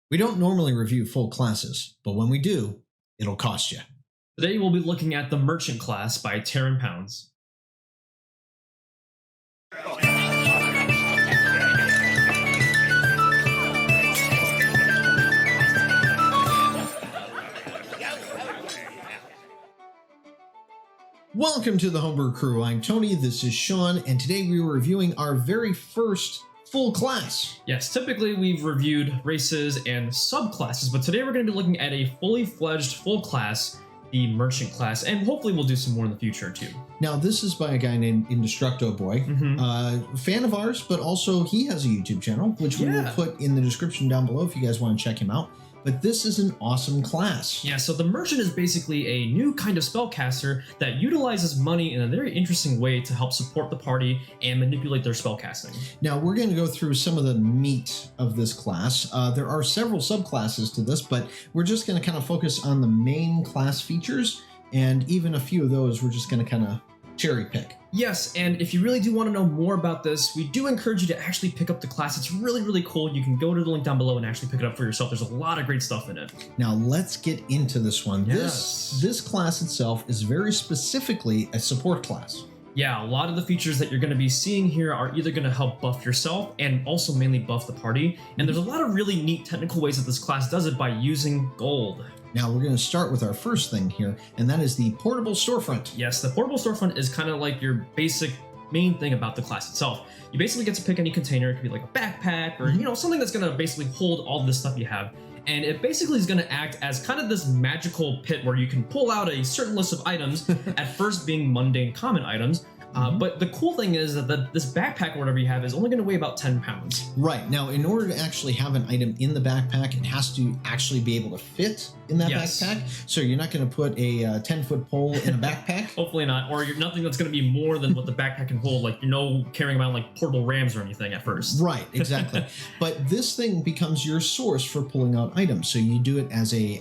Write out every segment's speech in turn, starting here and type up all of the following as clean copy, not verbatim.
We don't normally review full classes, but when we do, it'll cost you. Today we'll be looking at the Merchant class by Terran Pounds. Welcome to the Homebrew Crew. I'm Tony, this is Sean, and today we are reviewing our very first full class. Yes, typically we've reviewed races and subclasses, but today we're going to be looking at a fully fledged full class, the Merchant class, and hopefully we'll do some more in the future too. Now, this is by a guy named Indestructoboy, fan of ours, but also he has a YouTube channel, which we will put in the description down below if you guys want to check him out. But this is an awesome class. Yeah, so the Merchant is basically a new kind of spellcaster that utilizes money in a very interesting way to help support the party and manipulate their spellcasting. Now, we're going to go through some of the meat of this class. There are several subclasses to this, but we're just going to kind of focus on the main class features, and even a few of those we're just going to kind of cherry pick. Yes, and if you really do want to know more about this, we do encourage you to actually pick up the class. It's really, really cool. You can go to the link down below and actually pick it up for yourself. There's a lot of great stuff in it. Now let's get into this one. Yes. This class itself is very specifically a support class. Yeah, a lot of the features that you're going to be seeing here are either going to help buff yourself and also mainly buff the party. And there's a lot of really neat technical ways that this class does it by using gold. Now we're going to start with our first thing here, and that is the portable storefront. Yes, the portable storefront is kind of like your basic main thing about the class itself. You basically get to pick any container. It could be like a backpack or something that's going to basically hold all this stuff you have. And it basically is going to act as kind of this magical pit where you can pull out a certain list of items, at first being mundane common items. But the cool thing is that this backpack or whatever you have is only going to weigh about 10 pounds. Right. Now, in order to actually have an item in the backpack, it has to actually be able to fit in that backpack. So you're not going to put a 10-foot pole in a backpack. Hopefully not. Or you're nothing that's going to be more than what the backpack can hold, like carrying around like portable rams or anything at first. Right, exactly. But this thing becomes your source for pulling out items. So you do it as a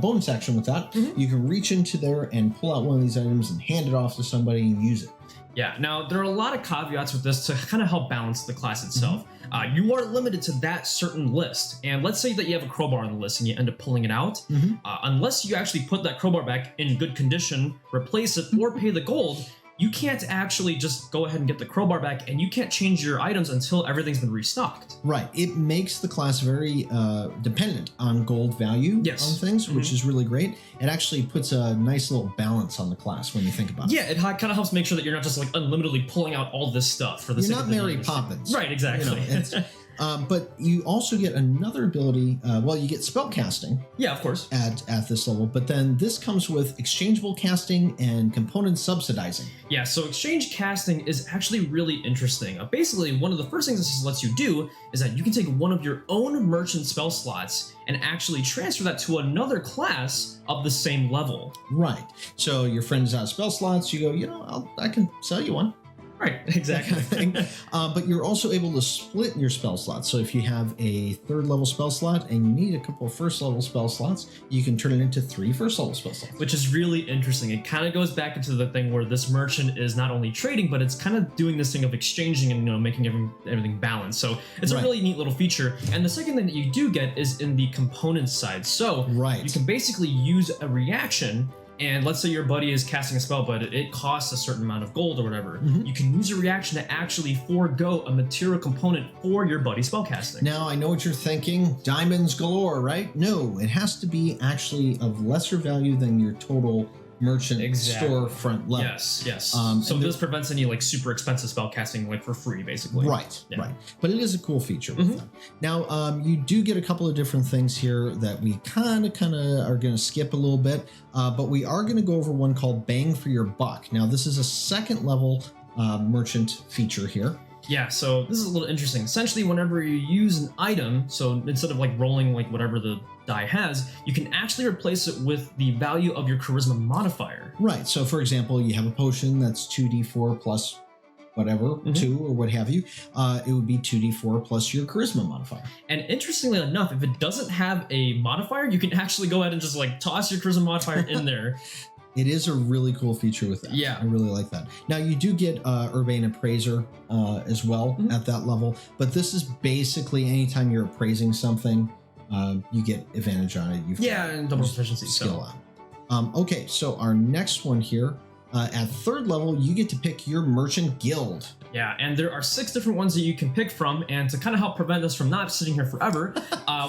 bonus action with that. You can reach into there and pull out one of these items and hand it off to somebody and use it. Yeah, now there are a lot of caveats with this to kind of help balance the class itself. You are limited to that certain list, and let's say that you have a crowbar on the list and you end up pulling it out. Unless you actually put that crowbar back in good condition, replace it, or pay the gold, you can't actually just go ahead and get the crowbar back, and you can't change your items until everything's been restocked. Right. It makes the class very dependent on gold value on things, which is really great. It actually puts a nice little balance on the class when you think about it. Yeah, it kind of helps make sure that you're not just like unlimitedly pulling out all this stuff for the sake of the Mary Poppins. Right, exactly. But you also get another ability. You get spell casting. Yeah, of course. At this level, but then this comes with exchangeable casting and component subsidizing. Yeah, so exchange casting is actually really interesting. Basically, one of the first things this lets you do is that you can take one of your own merchant spell slots and actually transfer that to another class of the same level. Right. So your friend's out of spell slots. You go, I can sell you one. Right, exactly. But you're also able to split your spell slots. So if you have a 3rd level spell slot and you need a couple of 1st level spell slots, you can turn it into 3 1st level spell slots. Which is really interesting. It kind of goes back into the thing where this merchant is not only trading, but it's kind of doing this thing of exchanging and making everything balanced. So it's a really neat little feature. And the second thing that you do get is in the components side. So you can basically use a reaction. And let's say your buddy is casting a spell, but it costs a certain amount of gold or whatever. You can use a reaction to actually forego a material component for your buddy's spellcasting. Now, I know what you're thinking. Diamonds galore, right? No, it has to be actually of lesser value than your total merchant storefront level. Yes. So this prevents any like super expensive spell casting like for free, basically. Right. But it is a cool feature with them. Now, you do get a couple of different things here that we kind of are going to skip a little bit, but we are going to go over one called Bang for Your Buck. Now, this is a 2nd level merchant feature here. Yeah, so this is a little interesting. Essentially, whenever you use an item, so instead of like rolling like whatever the die has, you can actually replace it with the value of your charisma modifier. Right. So for example, you have a potion that's 2d4 plus whatever, 2 or what have you. It would be 2d4 plus your charisma modifier. And interestingly enough, if it doesn't have a modifier, you can actually go ahead and just like toss your charisma modifier in there. It is a really cool feature with that. Yeah. I really like that. Now, you do get Urbane Appraiser as well at that level, but this is basically anytime you're appraising something, you get advantage on it. And double proficiency skill on. Okay, so our next one here, at 3rd level, you get to pick your merchant guild. Yeah, and there are 6 different ones that you can pick from, and to kind of help prevent us from not sitting here forever,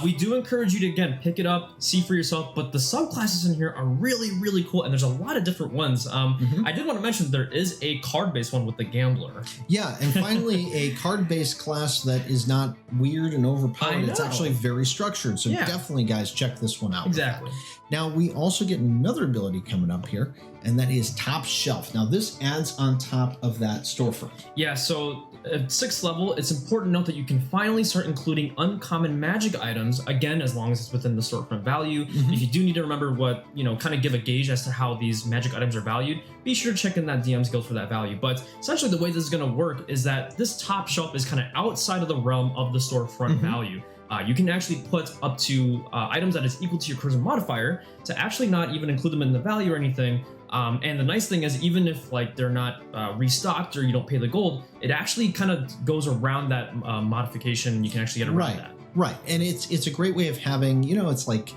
we do encourage you to, again, pick it up, see for yourself, but the subclasses in here are really, really cool, and there's a lot of different ones. I did want to mention there is a card-based one with the Gambler. Yeah, and finally, a card-based class that is not weird and overpowered. It's actually very structured, so definitely, guys, check this one out. Exactly. Now, we also get another ability coming up here, and that is Top Shelf. Now, this adds on top of that storefront. Yeah, so at 6th level, it's important to note that you can finally start including uncommon magic items, again, as long as it's within the storefront value. If you do need to remember what, kind of give a gauge as to how these magic items are valued, be sure to check in that Dmsguild for that value. But essentially, the way this is going to work is that this Top Shelf is kind of outside of the realm of the storefront value. You can actually put up to items that is equal to your charisma modifier to actually not even include them in the value or anything. And the nice thing is, even if they're not restocked or you don't pay the gold, it actually kind of goes around that modification. You can actually get around that. Right, and it's a great way of having, it's like,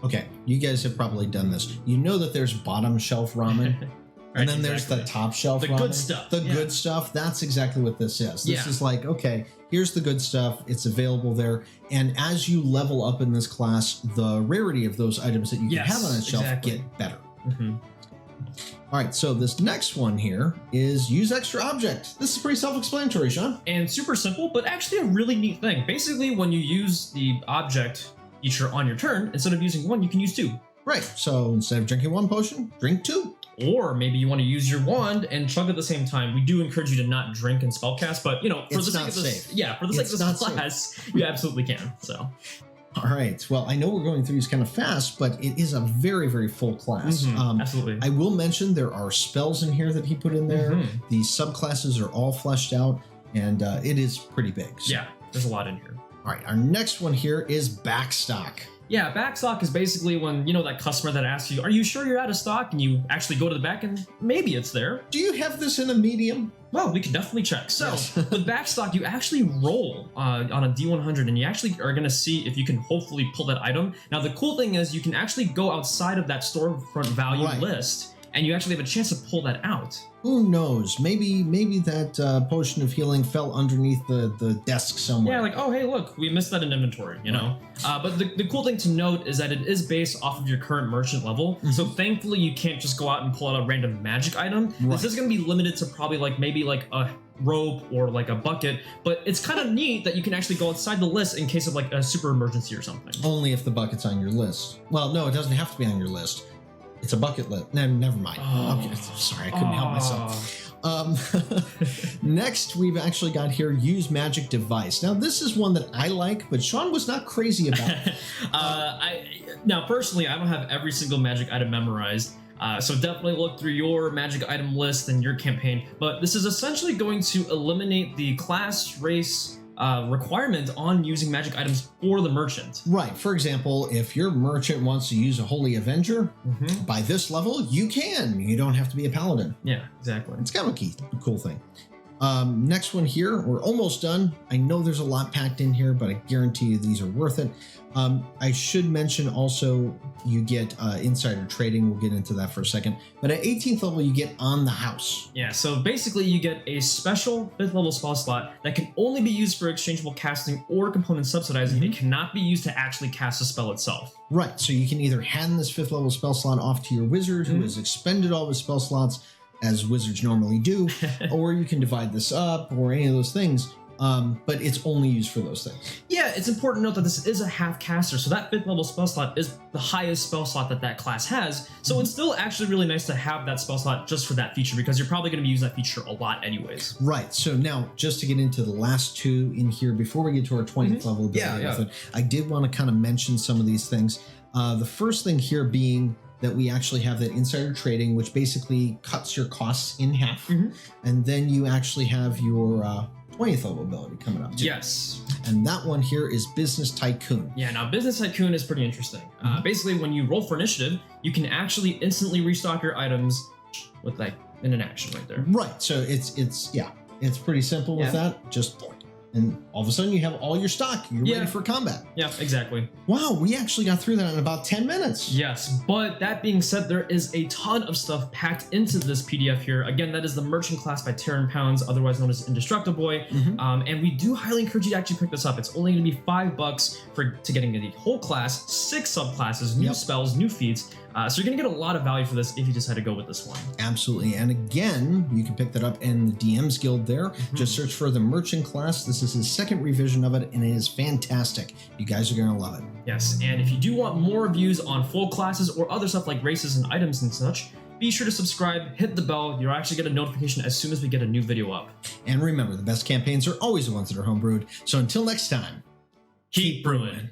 okay, you guys have probably done this. You know that there's bottom shelf ramen. And then there's the top shelf ramen. Good stuff. The good stuff. That's exactly what this is. This is like, okay, here's the good stuff. It's available there. And as you level up in this class, the rarity of those items that you can have on that shelf get better. All right, so this next one here is use extra object. This is pretty self-explanatory, Sean. And super simple, but actually a really neat thing. Basically, when you use the object feature on your turn, instead of using 1, you can use 2. Right, so instead of drinking 1 potion, drink 2. Or maybe you want to use your wand and chug at the same time. We do encourage you to not drink and spellcast, but for the sake of this, for the sake of this class, you absolutely can. So. All right. Well, I know we're going through these kind of fast, but it is a very, very full class. Absolutely. I will mention there are spells in here that he put in there. The subclasses are all fleshed out, and it is pretty big. So. Yeah, there's a lot in here. All right. Our next one here is backstock. Yeah, backstock is basically when, that customer that asks you, are you sure you're out of stock? And you actually go to the back and maybe it's there. Do you have this in a medium? Well, we can definitely check. So with backstock, you actually roll on a D100 and you actually are going to see if you can hopefully pull that item. Now, the cool thing is you can actually go outside of that storefront value list and you actually have a chance to pull that out. Who knows? Maybe that potion of healing fell underneath the desk somewhere. Yeah, like, oh, hey, look, we missed that in inventory, But the cool thing to note is that it is based off of your current merchant level. So thankfully, you can't just go out and pull out a random magic item. This is going to be limited to probably maybe a rope or a bucket, but it's kind of neat that you can actually go outside the list in case of a super emergency or something. Only if the bucket's on your list. Well, no, it doesn't have to be on your list. It's a bucket list. No, never mind. Okay, sorry, I couldn't help myself. Next, we've actually got here, use magic device. Now, this is one that I like, but Sean was not crazy about. Now, personally, I don't have every single magic item memorized. So definitely look through your magic item list and your campaign. But this is essentially going to eliminate the class, race, requirement on using magic items for the merchant. Right. For example, if your merchant wants to use a Holy Avenger, by this level, you can. You don't have to be a paladin. Yeah, exactly. It's kind of a cool thing. Next one here, we're almost done. I know there's a lot packed in here, but I guarantee you these are worth it. I should mention also you get insider trading. We'll get into that for a second. But at 18th level, you get on the house. Yeah, so basically you get a special 5th level spell slot that can only be used for exchangeable casting or component subsidizing. It cannot be used to actually cast the spell itself. Right, so you can either hand this 5th level spell slot off to your wizard who has expended all his spell slots, as wizards normally do, or you can divide this up or any of those things. But it's only used for those things. Yeah, it's important to note that this is a half caster, so that 5th level spell slot is the highest spell slot that class has. So it's still actually really nice to have that spell slot just for that feature, because you're probably going to be using that feature a lot anyways. Right. So now, just to get into the last two in here before we get to our 20th level ability method, I did want to kind of mention some of these things. The first thing here being that we actually have that insider trading, which basically cuts your costs in half. And then you actually have your 20th level ability coming up too. Yes. And that one here is Business Tycoon. Yeah, now Business Tycoon is pretty interesting. Basically, when you roll for initiative, you can actually instantly restock your items with an action right there. Right. So it's pretty simple with that. Just and all of a sudden you have all your stock. You're ready for combat. Yeah, exactly. Wow, we actually got through that in about 10 minutes. Yes, but that being said, there is a ton of stuff packed into this PDF here. Again, that is the Merchant class by Terran Pounds, otherwise known as Indestructoboy. And we do highly encourage you to actually pick this up. It's only going to be $5 to getting the whole class, 6 subclasses, new spells, new feats. So you're going to get a lot of value for this if you decide to go with this one. Absolutely. And again, you can pick that up in the Dmsguild there. Just search for the Merchant class. This is his second revision of it, and it is fantastic. You guys are going to love it. Yes, and if you do want more reviews on full classes or other stuff like races and items and such, be sure to subscribe, hit the bell. You'll actually get a notification as soon as we get a new video up. And remember, the best campaigns are always the ones that are homebrewed. So until next time, keep brewing.